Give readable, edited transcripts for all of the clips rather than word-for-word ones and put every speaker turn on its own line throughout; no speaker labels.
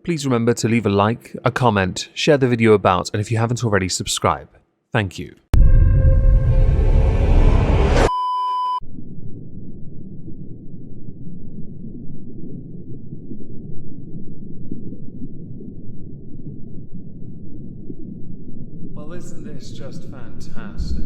please remember to leave a like, a comment, share the video about, and if you haven't already, subscribe. Thank you. Well, isn't this just fantastic?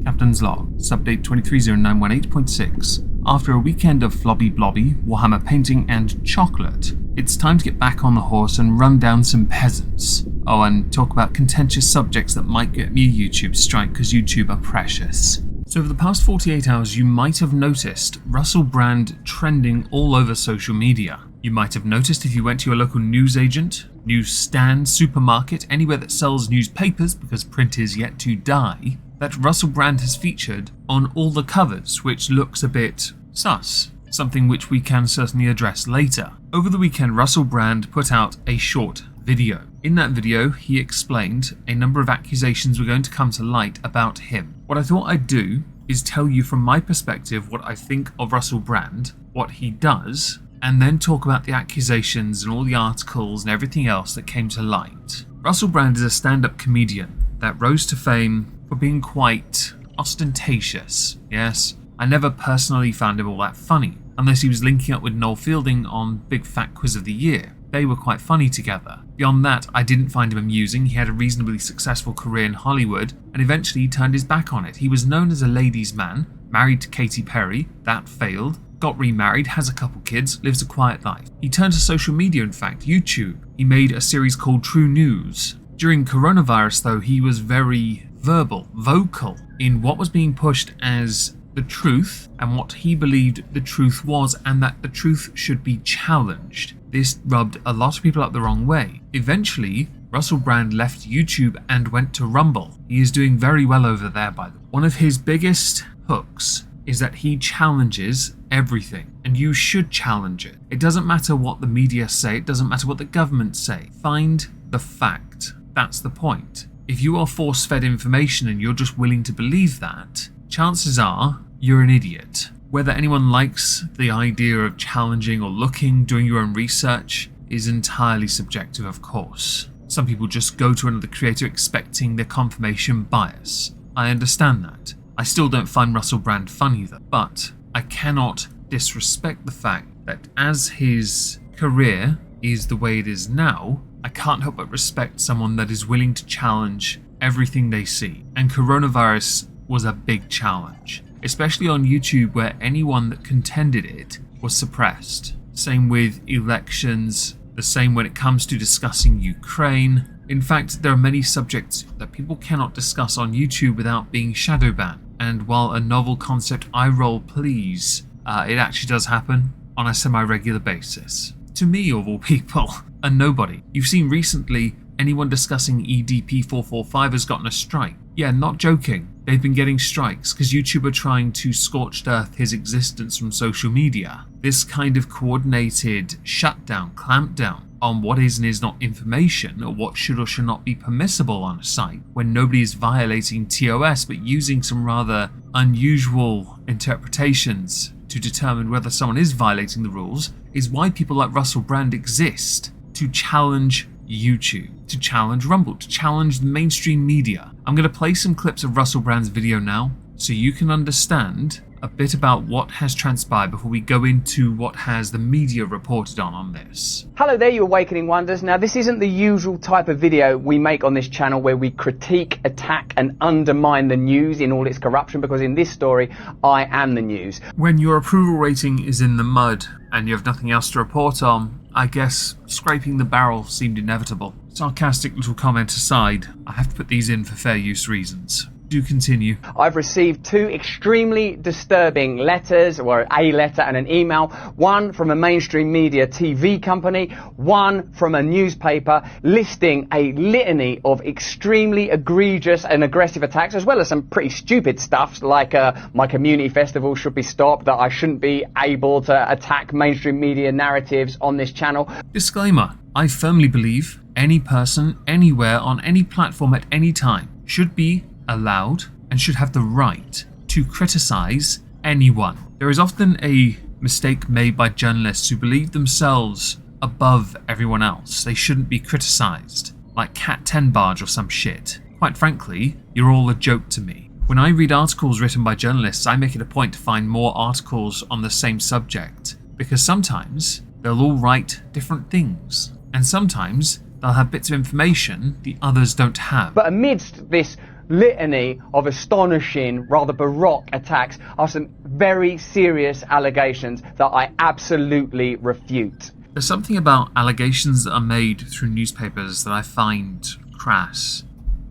Captain's Log, Subdate 230918.6. After a weekend of flobby blobby, Warhammer painting and chocolate, it's time to get back on the horse and run down some peasants. Oh, and talk about contentious subjects that might get me a YouTube strike because YouTube are precious. So over the past 48 hours, you might have noticed Russell Brand trending all over social media. You might have noticed if you went to your local newsagent, newsstand, supermarket, anywhere that sells newspapers because print is yet to die, that Russell Brand has featured on all the covers, which looks a bit sus, something which we can certainly address later. Over the weekend, Russell Brand put out a short video. In that video, he explained a number of accusations were going to come to light about him. What I thought I'd do is tell you from my perspective what I think of Russell Brand, what he does, and then talk about the accusations and all the articles and everything else that came to light. Russell Brand is a stand-up comedian that rose to fame for being quite ostentatious. Yes, I never personally found him all that funny, unless he was linking up with Noel Fielding on Big Fat Quiz of the Year. They were quite funny together. Beyond that, I didn't find him amusing. He had a reasonably successful career in Hollywood, and eventually he turned his back on it. He was known as a ladies' man, married to Katy Perry, that failed, got remarried, has a couple kids, lives a quiet life. He turned to social media, in fact, YouTube. He made a series called True News. During coronavirus, though, he was very vocal in what was being pushed as the truth and what he believed the truth was, and that the truth should be challenged. This rubbed a lot of people up the wrong way. Eventually, Russell Brand left YouTube and went to Rumble. He is doing very well over there, by the way. One of his biggest hooks is that he challenges everything, and you should challenge it. It doesn't matter what the media say, it doesn't matter what the government say. Find the fact. That's the point. If you are force-fed information and you're just willing to believe that, chances are you're an idiot. Whether anyone likes the idea of challenging or looking, doing your own research, is entirely subjective, of course. Some people just go to another creator expecting their confirmation bias. I understand that. I still don't find Russell Brand funny though, but I cannot disrespect the fact that as his career is the way it is now, I can't help but respect someone that is willing to challenge everything they see. And coronavirus was a big challenge, especially on YouTube, where anyone that contended it was suppressed. Same with elections, the same when it comes to discussing Ukraine. In fact, there are many subjects that people cannot discuss on YouTube without being shadow banned. And while a novel concept, I roll please, it actually does happen on a semi-regular basis. To me, of all people, a nobody. You've seen recently anyone discussing EDP 445 has gotten a strike. Yeah, not joking. They've been getting strikes because YouTube are trying to scorched earth his existence from social media. This kind of coordinated shutdown, clampdown on what is and is not information, or what should or should not be permissible on a site, when nobody is violating TOS but using some rather unusual interpretations to determine whether someone is violating the rules, is why people like Russell Brand exist, to challenge YouTube, to challenge Rumble, to challenge the mainstream media. I'm going to play some clips of Russell Brand's video now so you can understand a bit about what has transpired before we go into what has the media reported on this.
Hello there, you Awakening Wonders. Now, this isn't the usual type of video we make on this channel where we critique, attack and undermine the news in all its corruption, because in this story, I am the news.
When your approval rating is in the mud and you have nothing else to report on, I guess scraping the barrel seemed inevitable. Sarcastic little comment aside, I have to put these in for fair use reasons. Do continue.
I've received two extremely disturbing letters, or a letter and an email, one from a mainstream media TV company, one from a newspaper, listing a litany of extremely egregious and aggressive attacks, as well as some pretty stupid stuff like my community festival should be stopped, that I shouldn't be able to attack mainstream media narratives on this channel.
Disclaimer, I firmly believe any person, anywhere, on any platform at any time should be allowed and should have the right to criticize anyone. There is often a mistake made by journalists who believe themselves above everyone else. They shouldn't be criticised, like Cat 10 Barge or some shit. Quite frankly, you're all a joke to me. When I read articles written by journalists, I make it a point to find more articles on the same subject, because sometimes they'll all write different things, and sometimes they'll have bits of information the others don't have.
But amidst this litany of astonishing, rather baroque attacks are some very serious allegations that I absolutely refute.
There's something about allegations that are made through newspapers that I find crass.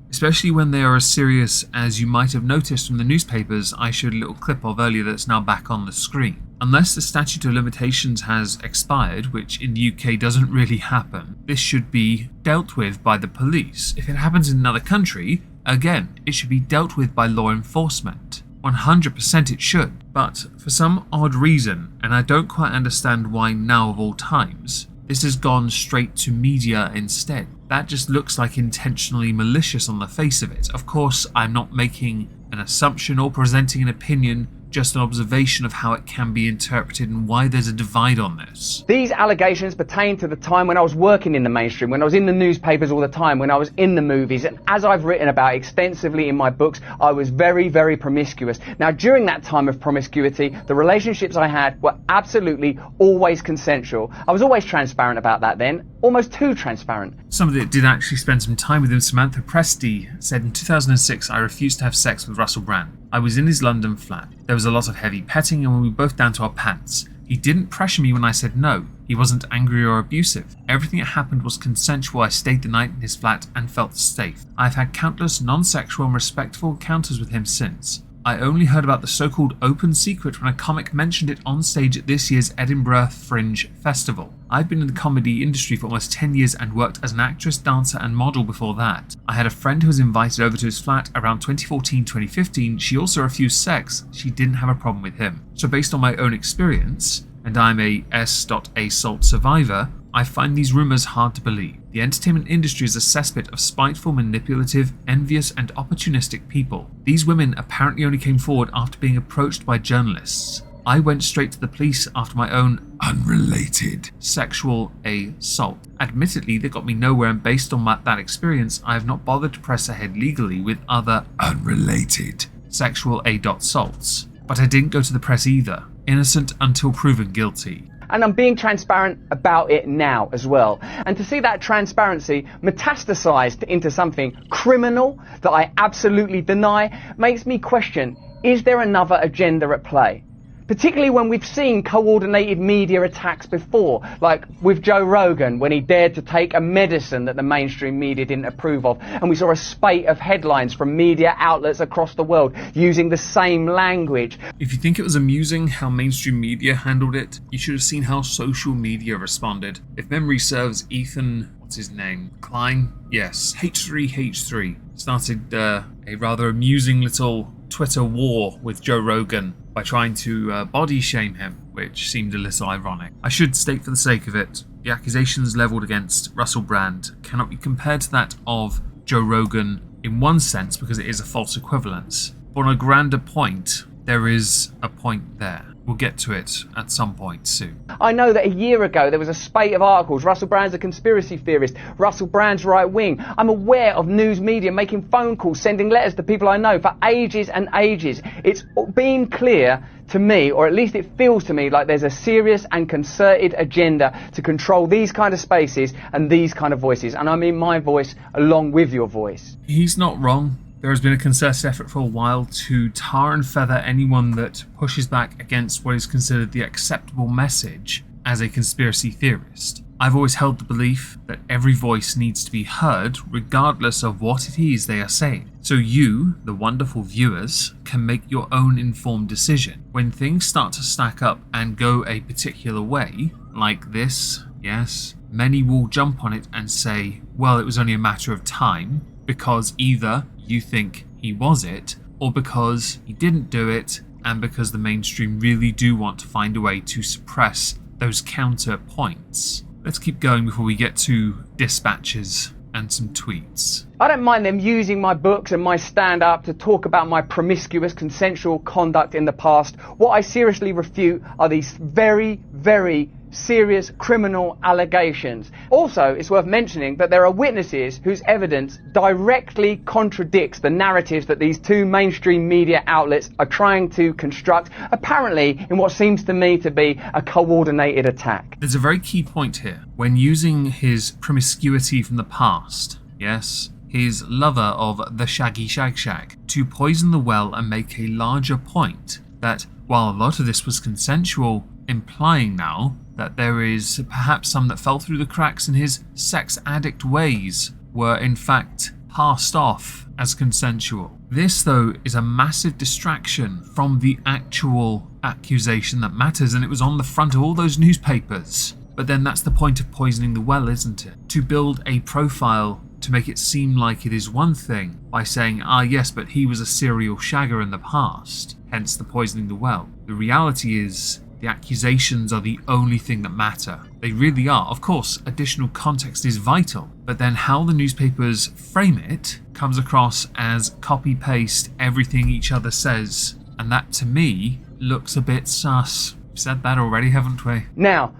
Especially when they are as serious as you might have noticed from the newspapers I showed a little clip of earlier that's now back on the screen. Unless the statute of limitations has expired, which in the UK doesn't really happen, this should be dealt with by the police. If it happens in another country, again, it should be dealt with by law enforcement. 100% it should. But for some odd reason, and I don't quite understand why now of all times, this has gone straight to media instead. That just looks like intentionally malicious on the face of it. Of course, I'm not making an assumption or presenting an opinion, just an observation of how it can be interpreted and why there's a divide on this.
These allegations pertain to the time when I was working in the mainstream, when I was in the newspapers all the time, when I was in the movies, and as I've written about extensively in my books, I was very, very promiscuous. Now, during that time of promiscuity, the relationships I had were absolutely always consensual. I was always transparent about that then, almost too transparent.
Somebody that did actually spend some time with him, Samantha Presti, said in 2006, I refused to have sex with Russell Brand. I was in his London flat. There was a lot of heavy petting and we were both down to our pants. He didn't pressure me when I said no. He wasn't angry or abusive. Everything that happened was consensual. I stayed the night in his flat and felt safe. I've had countless non-sexual and respectful encounters with him since. I only heard about the so-called open secret when a comic mentioned it on stage at this year's Edinburgh Fringe Festival. I've been in the comedy industry for almost 10 years and worked as an actress, dancer and model before that. I had a friend who was invited over to his flat around 2014-2015. She also refused sex. She didn't have a problem with him. So based on my own experience, and I'm a S.assault survivor, I find these rumours hard to believe. The entertainment industry is a cesspit of spiteful, manipulative, envious and opportunistic people. These women apparently only came forward after being approached by journalists. I went straight to the police after my own unrelated sexual assault. Admittedly, they got me nowhere, and based on that experience, I have not bothered to press ahead legally with other unrelated sexual assaults. But I didn't go to the press either. Innocent until proven guilty.
And I'm being transparent about it now as well. And to see that transparency metastasized into something criminal that I absolutely deny makes me question, is there another agenda at play? Particularly when we've seen coordinated media attacks before, like with Joe Rogan when he dared to take a medicine that the mainstream media didn't approve of, and we saw a spate of headlines from media outlets across the world using the same language.
If you think it was amusing how mainstream media handled it, you should have seen how social media responded. If memory serves, Ethan, what's his name? Klein? Yes, H3H3 started a rather amusing little Twitter war with Joe Rogan by trying to body shame him, which seemed a little ironic. I should state for the sake of it, the accusations levelled against Russell Brand cannot be compared to that of Joe Rogan in one sense because it is a false equivalence. But on a grander point, there is a point there. We'll get to it at some point soon.
I know that a year ago there was a spate of articles. Russell Brand's a conspiracy theorist. Russell Brand's right wing. I'm aware of news media making phone calls, sending letters to people I know for ages and ages. It's been clear to me, or at least it feels to me, like there's a serious and concerted agenda to control these kind of spaces and these kind of voices. And I mean my voice along with your voice.
He's not wrong. There has been a concerted effort for a while to tar and feather anyone that pushes back against what is considered the acceptable message as a conspiracy theorist. I've always held the belief that every voice needs to be heard regardless of what it is they are saying. So you, the wonderful viewers, can make your own informed decision. When things start to stack up and go a particular way, like this, yes, many will jump on it and say, well, it was only a matter of time, because either you think he was it, or because he didn't do it, and because the mainstream really do want to find a way to suppress those counter points. Let's keep going before we get to dispatches. and some tweets.
I don't mind them using my books and my stand-up to talk about my promiscuous consensual conduct in the past. What I seriously refute are these very, very serious criminal allegations. Also, it's worth mentioning that there are witnesses whose evidence directly contradicts the narratives that these two mainstream media outlets are trying to construct, apparently in what seems to me to be a coordinated attack.
There's a very key point here. When using his promiscuity from the past, yes, his lover of the Shaggy Shag Shag, to poison the well and make a larger point that while a lot of this was consensual, implying now that there is perhaps some that fell through the cracks in his sex addict ways were in fact passed off as consensual. This, though, is a massive distraction from the actual accusation that matters, and it was on the front of all those newspapers. But then that's the point of poisoning the well, isn't it? To build a profile to make it seem like it is one thing by saying, yes, but he was a serial shagger in the past, hence the poisoning the well. The reality is the accusations are the only thing that matter. They really are. Of course, additional context is vital, but then how the newspapers frame it comes across as copy-paste everything each other says, and that to me looks a bit sus. We've said that already, haven't we?
Now,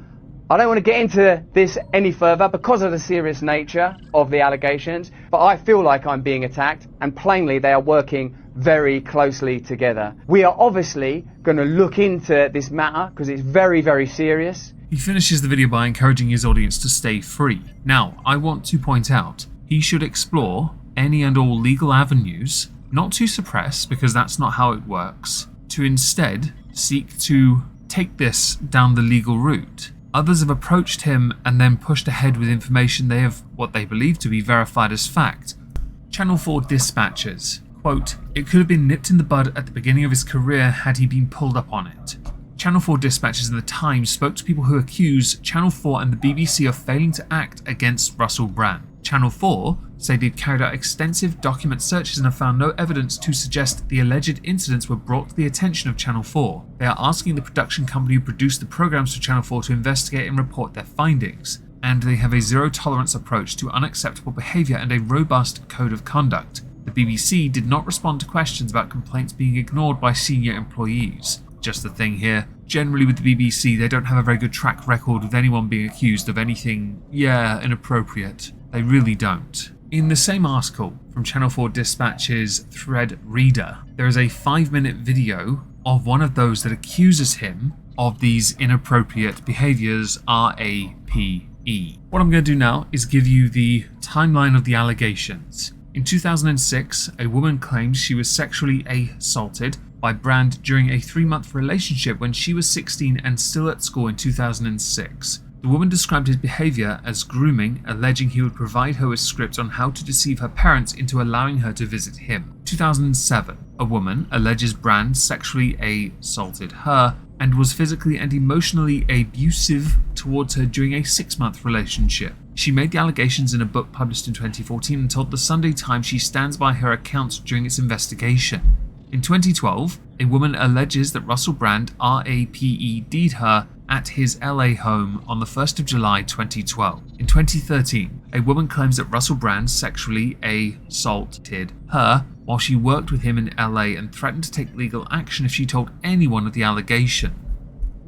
I don't want to get into this any further because of the serious nature of the allegations, but I feel like I'm being attacked, and plainly they are working very closely together. We are obviously going to look into this matter because it's very, very serious.
He finishes the video by encouraging his audience to stay free. Now, I want to point out, he should explore any and all legal avenues, not to suppress, because that's not how it works, to instead seek to take this down the legal route. Others have approached him and then pushed ahead with information they have what they believe to be verified as fact. Channel 4 dispatches. Quote, "It could have been nipped in the bud at the beginning of his career had he been pulled up on it." Channel 4 dispatches in the Times spoke to people who accuse Channel 4 and the BBC of failing to act against Russell Brand. Channel 4 say they've carried out extensive document searches and have found no evidence to suggest the alleged incidents were brought to the attention of Channel 4. They are asking the production company who produced the programs for Channel 4 to investigate and report their findings. And they have a zero-tolerance approach to unacceptable behaviour and a robust code of conduct. The BBC did not respond to questions about complaints being ignored by senior employees. Just the thing here, generally with the BBC, they don't have a very good track record with anyone being accused of anything, inappropriate. They really don't. In the same article from Channel 4 Dispatch's Thread Reader, there is a 5-minute video of one of those that accuses him of these inappropriate behaviours, RAPE. What I'm going to do now is give you the timeline of the allegations. In 2006, a woman claimed she was sexually assaulted by Brand during a 3-month relationship when she was 16 and still at school in 2006. The woman described his behaviour as grooming, alleging he would provide her with scripts on how to deceive her parents into allowing her to visit him. 2007, a woman alleges Brand sexually assaulted her and was physically and emotionally abusive towards her during a 6-month relationship. She made the allegations in a book published in 2014 and told the Sunday Times she stands by her account during its investigation. In 2012, a woman alleges that Russell Brand RAPE'd her at his LA home on the 1st of July 2012. In 2013, a woman claims that Russell Brand sexually assaulted her while she worked with him in LA and threatened to take legal action if she told anyone of the allegation.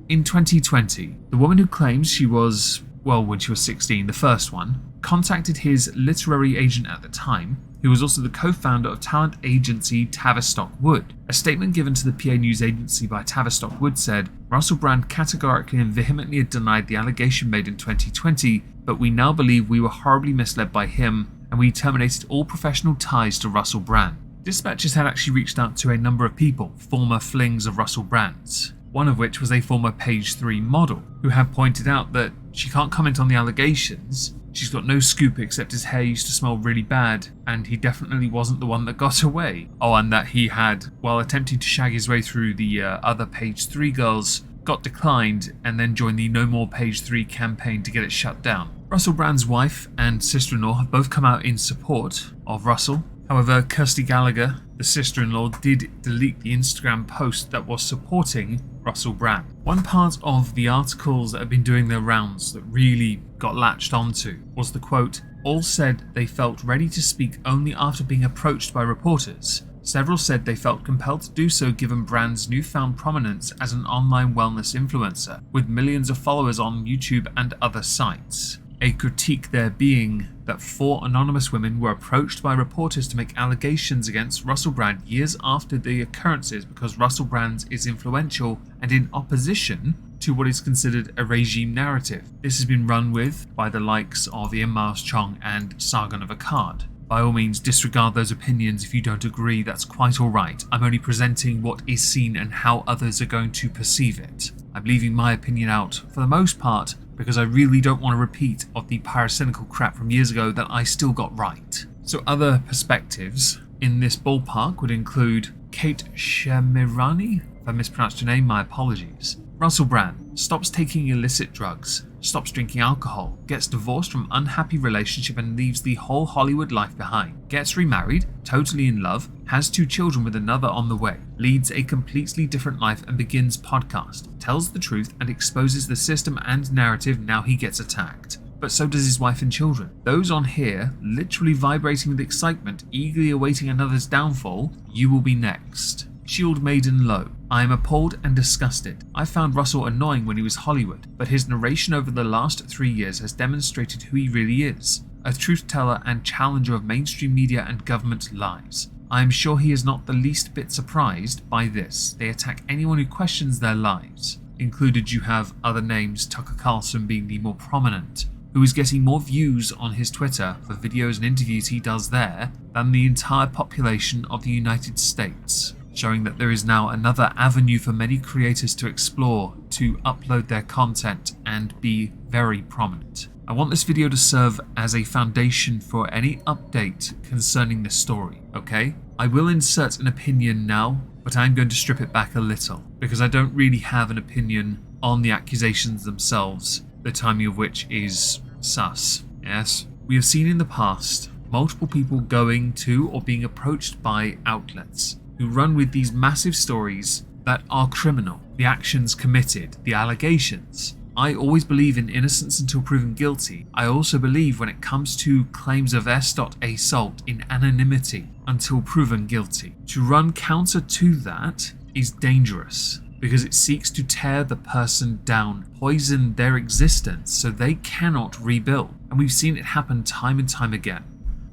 In 2020, the woman who claims she was, when she was 16, the first one, contacted his literary agent at the time, who was also the co-founder of talent agency Tavistock Wood. A statement given to the PA news agency by Tavistock Wood said, "Russell Brand categorically and vehemently denied the allegation made in 2020, but we now believe we were horribly misled by him and we terminated all professional ties to Russell Brand." Dispatches had actually reached out to a number of people, former flings of Russell Brand's, one of which was a former Page 3 model, who had pointed out that she can't comment on the allegations. She's got no scoop except his hair used to smell really bad, and he definitely wasn't the one that got away. And that he had, while attempting to shag his way through the other Page 3 girls, got declined and then joined the No More Page 3 campaign to get it shut down. Russell Brand's wife and sister-in-law have both come out in support of Russell. However, Kirsty Gallagher, the sister-in-law, did delete the Instagram post that was supporting Russell Brand. One part of the articles that have been doing their rounds that really got latched onto was the quote, "All said they felt ready to speak only after being approached by reporters. Several said they felt compelled to do so given Brand's newfound prominence as an online wellness influencer, with millions of followers on YouTube and other sites." A critique there being that 4 anonymous women were approached by reporters to make allegations against Russell Brand years after the occurrences because Russell Brand is influential and in opposition to what is considered a regime narrative. This has been run with by the likes of Ian Miles Chong and Sargon of Akkad. By all means, disregard those opinions if you don't agree, that's quite alright. I'm only presenting what is seen and how others are going to perceive it. I'm leaving my opinion out for the most part because I really don't want a repeat of the paracynical crap from years ago that I still got right. So other perspectives in this ballpark would include Kate Shemirani. If I mispronounced your name, my apologies. Russell Brand stops taking illicit drugs, stops drinking alcohol, gets divorced from unhappy relationship and leaves the whole Hollywood life behind, gets remarried, totally in love, has 2 children with another on the way, leads a completely different life and begins podcast, tells the truth and exposes the system and narrative. Now he gets attacked. But so does his wife and children. Those on here, literally vibrating with excitement, eagerly awaiting another's downfall. You will be next. Shield Maiden Low. I am appalled and disgusted. I found Russell annoying when he was Hollywood, but his narration over the last 3 years has demonstrated who he really is. A truth teller and challenger of mainstream media and government lies. I am sure he is not the least bit surprised by this. They attack anyone who questions their lives. Included you have other names, Tucker Carlson being the more prominent, who is getting more views on his Twitter for videos and interviews he does there than the entire population of the United States, showing that there is now another avenue for many creators to explore to upload their content and be very prominent. I want this video to serve as a foundation for any update concerning this story, okay? I will insert an opinion now, but I'm going to strip it back a little, because I don't really have an opinion on the accusations themselves, the timing of which is sus, yes? We have seen in the past multiple people going to or being approached by outlets who run with these massive stories that are criminal, the actions committed, the allegations. I always believe in innocence until proven guilty. I also believe when it comes to claims of assault in anonymity until proven guilty. To run counter to that is dangerous because it seeks to tear the person down, poison their existence so they cannot rebuild. And we've seen it happen time and time again.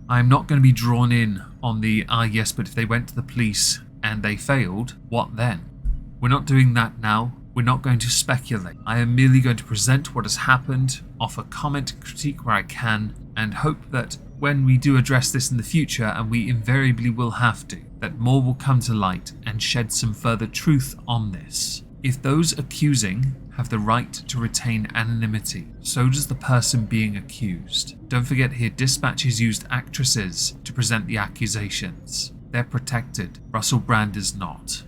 I'm not going to be drawn in on the, yes, but if they went to the police and they failed, what then? We're not doing that now. We're not going to speculate. I am merely going to present what has happened, offer comment, critique where I can, and hope that when we do address this in the future, and we invariably will have to, that more will come to light and shed some further truth on this. If those accusing have the right to retain anonymity, so does the person being accused. Don't forget here, Dispatches used actresses to present the accusations. They're protected. Russell Brand is not.